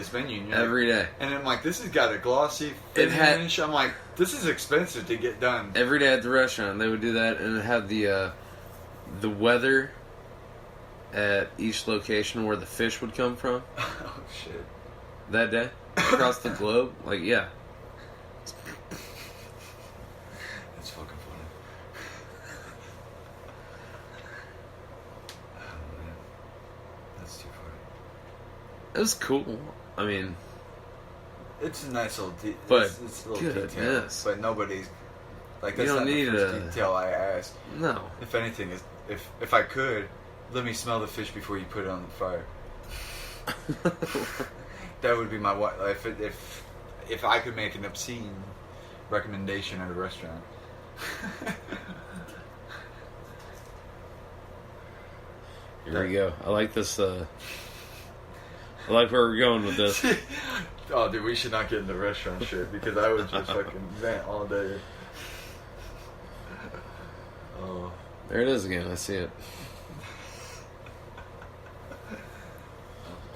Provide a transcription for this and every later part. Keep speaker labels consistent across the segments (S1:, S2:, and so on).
S1: this menu. And
S2: every day.
S1: And I'm like, this has got a glossy finish. I'm like, this is expensive to get done.
S2: Every day at the restaurant, they would do that, and it had the weather at each location where the fish would come from.
S1: Oh, shit.
S2: That day. Across the globe. Like, yeah.
S1: That's fucking funny. Oh, man. That's too funny.
S2: It was cool. I mean...
S1: It's a nice little
S2: but
S1: it's a little detail.
S2: Goodness.
S1: But nobody's... Like, that's
S2: You don't
S1: not
S2: need
S1: the first detail I asked.
S2: No.
S1: If anything, if I could, let me smell the fish before you put it on the fire. That would be my wife. If I could make an obscene recommendation at a restaurant.
S2: Here we go. I like this. I like where we're going with this.
S1: Oh, dude, we should not get into restaurant shit because I would just fucking vent all day. Oh.
S2: There it is again. I see it.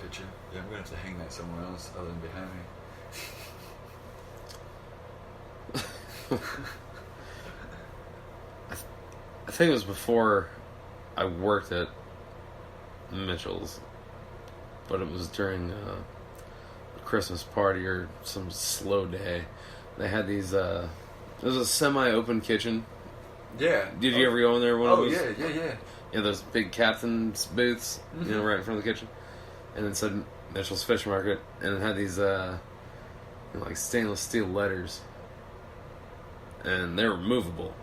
S1: Picture? Yeah, I'm gonna have to hang that somewhere else other than behind me.
S2: I think it was before I worked at Mitchell's, but it was during a Christmas party or some slow day. They had these. It was a semi-open kitchen.
S1: Yeah.
S2: Did you ever go in there?
S1: Yeah.
S2: Yeah, those big captain's booths, you know, right in front of the kitchen. And it said Mitchell's Fish Market, and it had these, like stainless steel letters. And they were movable.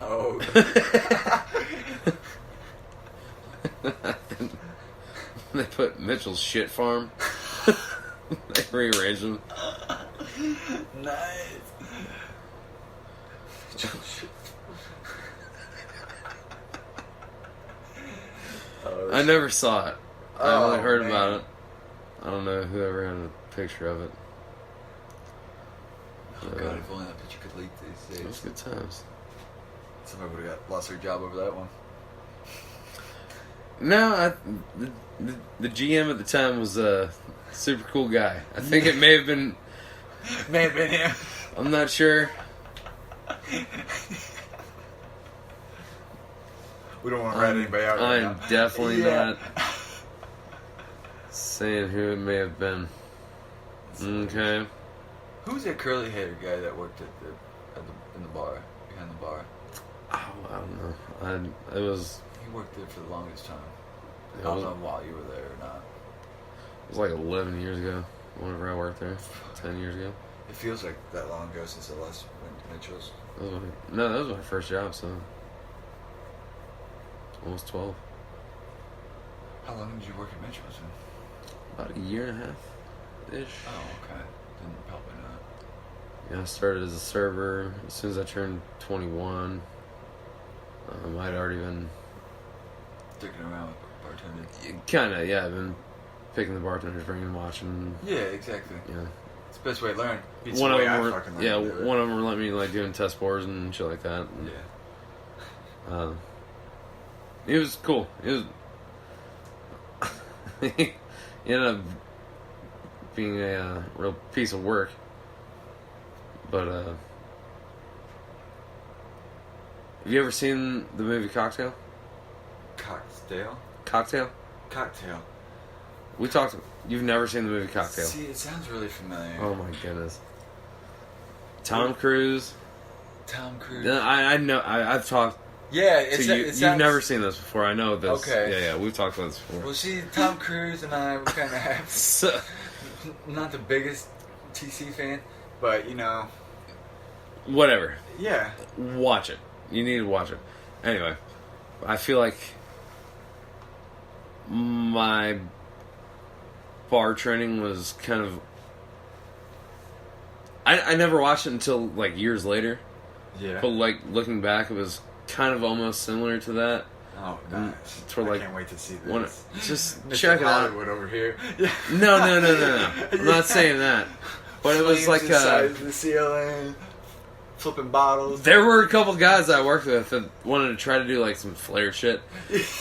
S1: Oh.
S2: They put Mitchell's Shit Farm. They rearranged them.
S1: Nice.
S2: I never saw it. I only heard
S1: man.
S2: about it. I don't know whoever had a picture of it.
S1: Oh god, if only that picture could leak these days.
S2: Those good times.
S1: Somebody would have lost their job over that one.
S2: No, the GM at the time was a super cool guy. I think it may have been...
S1: May have been him.
S2: I'm not sure.
S1: We don't want to rat anybody out right
S2: I'm
S1: now.
S2: definitely not saying who it may have been. Okay.
S1: Who's that curly-haired guy that worked in the bar, behind the bar?
S2: Oh, I don't know. It was...
S1: He worked there for the longest time. I
S2: It
S1: don't
S2: was,
S1: know while you were there or not.
S2: it was like 11 years ago, whenever I worked there. 10 years ago.
S1: It feels like that long ago since I last went to Mitchell's.
S2: That was my first job, so... Almost 12.
S1: How long did you work at Mitchell's then?
S2: About a year and a half-ish.
S1: Oh, okay. Then probably not.
S2: Yeah, I started as a server as soon as I turned 21. I'd already been...
S1: Sticking around with bartending.
S2: Kind of, yeah. I've been picking the bartenders, bringing, watching.
S1: Yeah, exactly.
S2: Yeah.
S1: It's the best way to learn. Beats
S2: One
S1: the
S2: of
S1: way I
S2: them were,
S1: fucking learned
S2: yeah,
S1: to do it.
S2: one of them were letting me like doing test pours and shit like that. And,
S1: Yeah.
S2: It was cool. It was. It ended up being a real piece of work, but have you ever seen the movie Cocktail? Cocktail. We talked. You've never seen the movie Cocktail?
S1: See, it sounds really familiar.
S2: Oh my goodness. Tom Cruise.
S1: Tom Cruise.
S2: I know. I've talked.
S1: Yeah,
S2: So you've never seen this before. I know this.
S1: Okay.
S2: Yeah, we've talked about this before.
S1: Well, see, Tom Cruise and I kind of have
S2: So,
S1: not the biggest TC fan, but you know,
S2: whatever.
S1: yeah.
S2: Watch it. You need to watch it. Anyway, I feel like my bar training was kind of... I never watched it until like years later.
S1: Yeah.
S2: But like looking back, it was kind of almost similar to that.
S1: Oh, nice.
S2: For,
S1: I
S2: like,
S1: can't wait to see this.
S2: Just
S1: Mr.
S2: check it out.
S1: Hollywood over here.
S2: No. I'm not saying that. But it was like
S1: inside the ceiling, flipping bottles.
S2: there were a couple guys I worked with that wanted to try to do like some flair shit,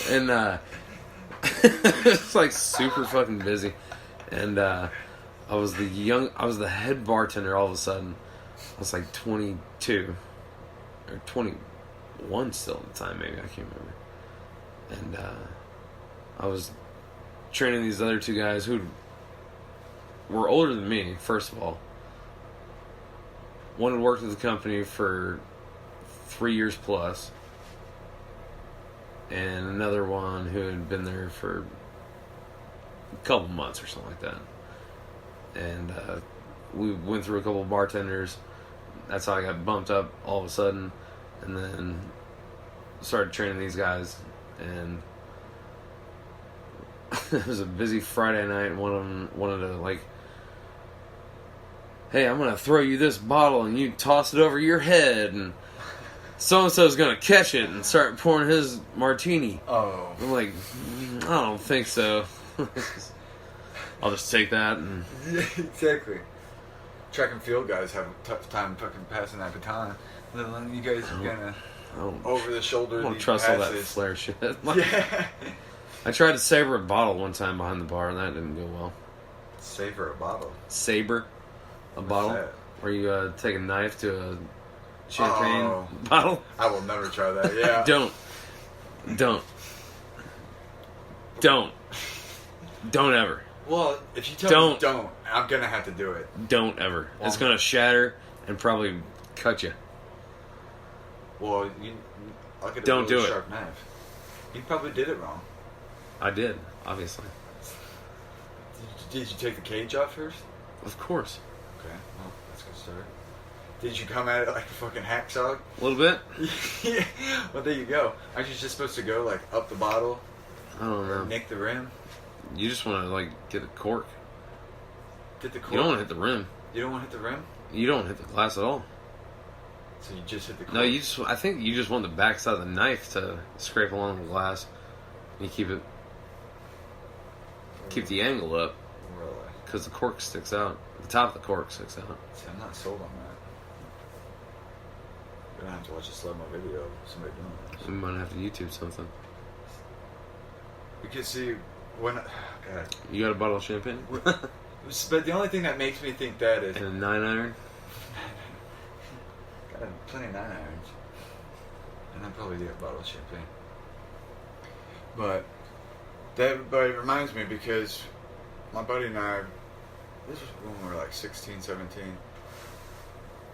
S2: and it's like super fucking busy, and I was the head bartender all of a sudden. I was like 22 or 21 still at the time, maybe, I can't remember. And I was training these other two guys who were older than me, first of all. One had worked at the company for 3 years plus, and another one who had been there for a couple months or something like that. And we went through a couple of bartenders. That's how I got bumped up all of a sudden, and then started training these guys. And it was a busy Friday night, and one of them wanted to, like, hey, I'm going to throw you this bottle and you toss it over your head and so-and-so's going to catch it and start pouring his martini.
S1: Oh.
S2: I'm like, I don't think so. I'll just take that and...
S1: Yeah, exactly. Track and field guys have a tough time fucking passing that baton. Then you guys are going to over the shoulder
S2: I don't
S1: these
S2: trust
S1: passes.
S2: all that flair shit.
S1: Yeah.
S2: I tried to saber a bottle one time behind the bar and that didn't go well.
S1: Savor a bottle.
S2: Saber a
S1: What's
S2: bottle?
S1: that?
S2: Where you take a knife to a champagne
S1: Oh.
S2: bottle?
S1: I will never try that. Yeah.
S2: Don't. Don't ever.
S1: Well, if you tell me
S2: Don't.
S1: don't, I'm gonna have to do it.
S2: Don't ever.
S1: Well,
S2: It's gonna shatter and probably cut you.
S1: Well, I'll get a
S2: Don't
S1: really
S2: do it.
S1: sharp knife. You probably did it wrong.
S2: I did, obviously.
S1: Did you take the cage off first?
S2: Of course.
S1: Okay, well, that's a good start. Did you come at it like a fucking hacksaw?
S2: A little bit?
S1: Yeah. Well, there you go. Aren't you just supposed to go like up the bottle,
S2: I don't know.
S1: nick the rim,
S2: You just want to like get a cork.
S1: get the cork?
S2: You don't want to hit the rim.
S1: You don't want to hit the rim,
S2: You don't hit the glass at all.
S1: so you just hit the cork.
S2: No, I think you just want the backside of the knife to scrape along the glass. You keep the angle up
S1: Really?
S2: because the cork sticks out. The top of the cork sticks out.
S1: See, I'm not sold on that. We're gonna have to watch a slow-mo video of somebody doing this.
S2: We might have to YouTube something.
S1: Because see, when God,
S2: You got a bottle of champagne
S1: but the only thing that makes me think that is
S2: and a 9-iron.
S1: got plenty of 9-irons, and I probably do a bottle of champagne. But it reminds me because my buddy and I, this was when we were like 16, 17.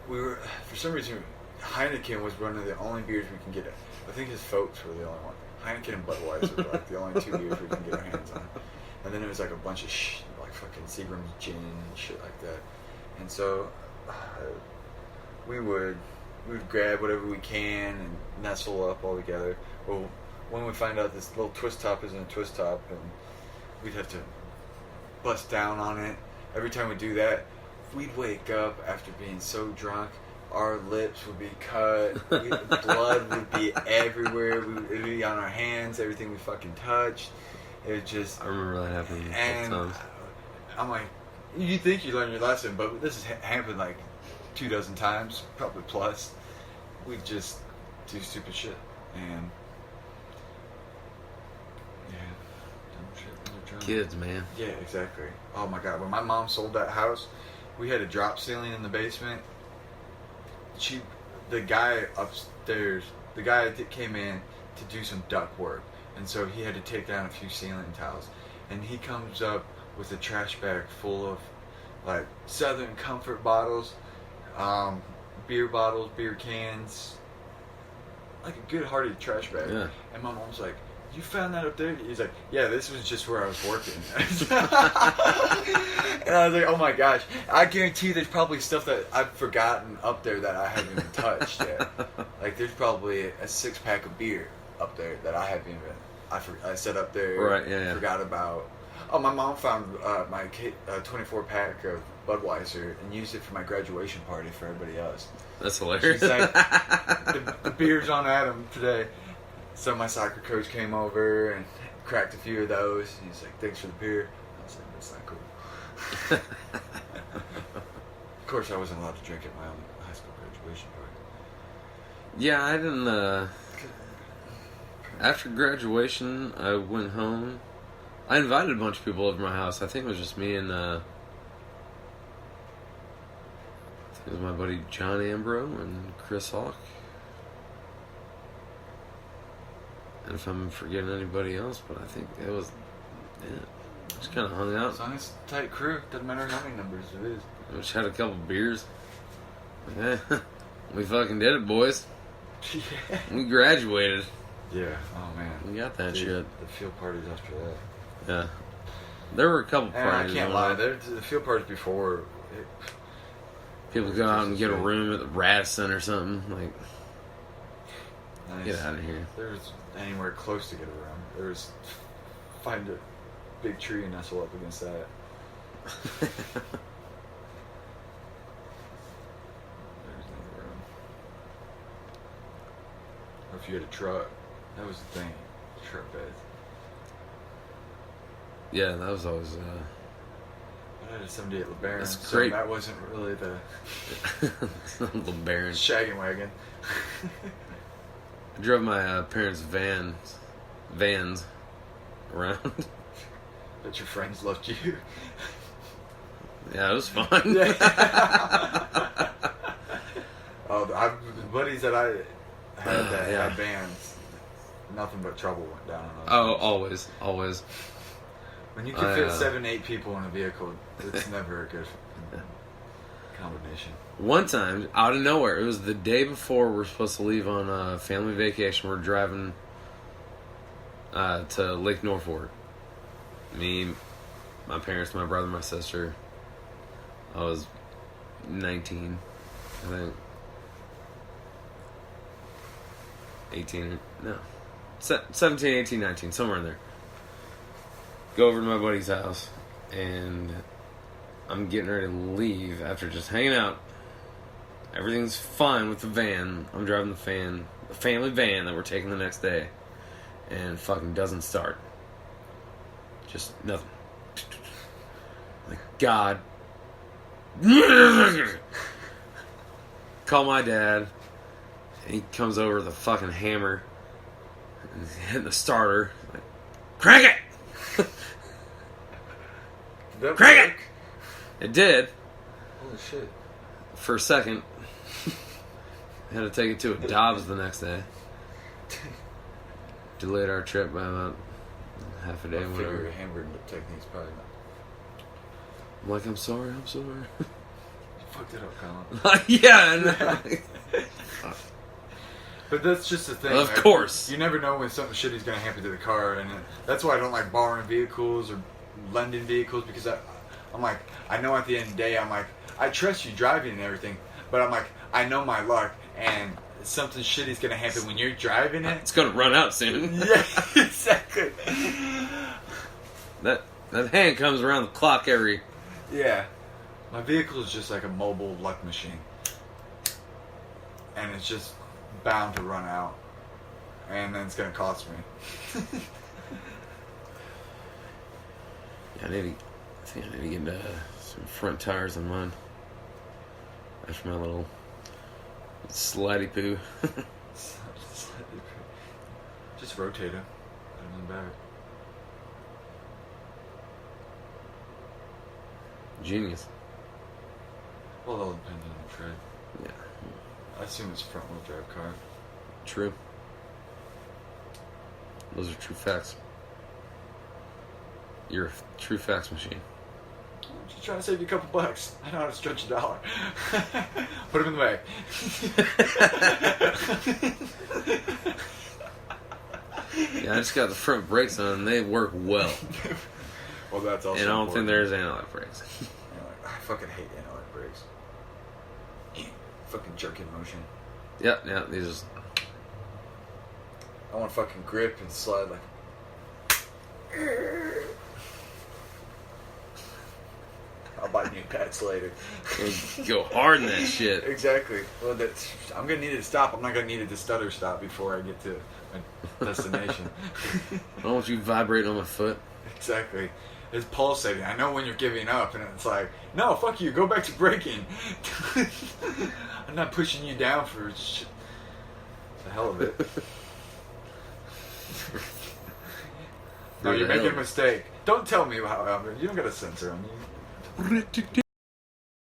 S1: We were, for some reason, Heineken was one of the only beers we can get. I think his folks were the only one. Heineken and Budweiser were like the only two beers we can get our hands on. And then it was like a bunch of like fucking Seagram's gin and shit like that. And so we would grab whatever we can and nestle up all together. Well, when we find out this little twist top isn't a twist top, and we'd have to bust down on it. Every time we do that, we'd wake up after being so drunk. Our lips would be cut. Blood would be everywhere. It would be on our hands. Everything we fucking touched. It was just.
S2: I remember that happening a
S1: And
S2: couple times.
S1: I'm like, you think you learned your lesson, but this has happened like 24 times, probably plus. We just do stupid shit, and yeah, dumb shit when you're drunk.
S2: Kids, man.
S1: Yeah, exactly. Oh my god, when my mom sold that house, we had a drop ceiling in the basement. The guy upstairs, that came in to do some duct work, and so he had to take down a few ceiling tiles, and he comes up with a trash bag full of like Southern Comfort bottles, beer bottles, beer cans, like a good hearty trash bag.
S2: Yeah.
S1: And my mom's like, "You found that up there?" He's like, "Yeah, this was just where I was working." And I was like, "Oh my gosh, I guarantee there's probably stuff that I've forgotten up there that I haven't even touched yet. Like there's probably a 6-pack of beer up there that I haven't even I set up there,
S2: Right, yeah.
S1: forgot about." Oh, my mom found my 24-pack of Budweiser and used it for my graduation party for everybody else.
S2: That's hilarious.
S1: She's like, the beer's on Adam today. So my soccer coach came over and cracked a few of those. And he's like, "Thanks for the beer." I was like, "That's not cool." Of course, I wasn't allowed to drink at my own high school graduation party.
S2: Yeah, I didn't. After graduation, I went home. I invited a bunch of people over to my house. I think it was just me and It was my buddy John Ambrose and Chris Hawk. And if I'm forgetting anybody else, but I think it was, yeah, just kind of hung out.
S1: As long as it's a tight crew, doesn't matter how many numbers it is.
S2: We just had a couple beers. Yeah, we fucking did it, boys.
S1: Yeah.
S2: We graduated.
S1: Yeah. Oh man.
S2: We got that
S1: Dude,
S2: shit.
S1: The field parties after that.
S2: Yeah. There were a couple
S1: And I
S2: parties.
S1: can't lie. The field parties before.
S2: People go out and get a room at the Radisson or something. Like,
S1: Nice.
S2: get out of here.
S1: There's anywhere close to get around. There's find a big tree and nestle up against that. There's no room. Or if you had a truck, that was the thing. Truck beds.
S2: Yeah, that was always.
S1: I had a 78 LeBaron,
S2: That's
S1: so
S2: great.
S1: that wasn't really the
S2: LeBaron.
S1: shaggin' wagon.
S2: I drove my parents' vans around.
S1: But your friends loved you.
S2: Yeah, it was fun.
S1: Oh, the buddies that I had that
S2: Yeah.
S1: had bands, nothing but trouble went down on those.
S2: Oh,
S1: things.
S2: always.
S1: When you can fit 7, 8 people in a vehicle, it's never a good combination.
S2: One time, out of nowhere, it was the day before we're supposed to leave on a family vacation. We're driving to Lake Norfolk. Me, my parents, my brother, my sister. I was 19, I think. 18, no. 17, 18, 19, somewhere in there. Go over to my buddy's house, and I'm getting ready to leave after just hanging out. Everything's fine with the van. I'm driving the family van that we're taking the next day, and fucking doesn't start. Just nothing. Like, God. Call my dad. And he comes over with a fucking hammer and he's hitting the starter. Like, crank it!
S1: Did that
S2: Crank
S1: work?
S2: It did.
S1: Holy shit.
S2: For a second. Had to take it to a Dobbs the next day. Delayed our trip by about half a day,
S1: I figure
S2: whatever.
S1: hamburger technique's probably not.
S2: I'm like, I'm sorry.
S1: You fucked it up, Colin.
S2: Yeah, no.
S1: But that's just the thing.
S2: Of
S1: like,
S2: course.
S1: You never know when something shitty's going to happen to the car. And that's why I don't like borrowing vehicles or lending vehicles, because I'm like, I know at the end of the day, I'm like, I trust you driving and everything, but I'm like, I know my luck, and something shitty's going to happen when you're driving it.
S2: It's gonna run out soon.
S1: Yeah, exactly.
S2: That hand comes around the clock every.
S1: Yeah. My vehicle is just like a mobile luck machine. And it's just bound to run out. And then it's going to cost me.
S2: Yeah, I think I need to get some front tires on mine. After my little slidey poo.
S1: Just rotate them. Put them in the back.
S2: Genius.
S1: Well, it all depends on the tread.
S2: Yeah.
S1: I assume it's a front wheel drive car.
S2: True. Those are true facts. You're a true facts machine.
S1: I'm just trying to save you a couple bucks. I know how to stretch $1. Put them in the bag.
S2: Yeah, I just got the front brakes on and they work well.
S1: Well, that's also
S2: And I don't think
S1: important.
S2: there's analog brakes.
S1: I fucking hate analog brakes. Fucking jerking motion.
S2: Yeah, these just.
S1: I want to fucking grip and slide like. I'll buy new pads later.
S2: Go hard in that shit.
S1: Exactly. Well, I'm gonna need it to stop. I'm not gonna need it to stutter stop before I get to my destination.
S2: I don't want you vibrating on my foot.
S1: Exactly. It's pulsating. I know when you're giving up, and it's like, no, fuck you. Go back to braking. I'm not pushing you down for the hell of it. No, you're making a mistake. Don't tell me how. You don't got a sensor on you.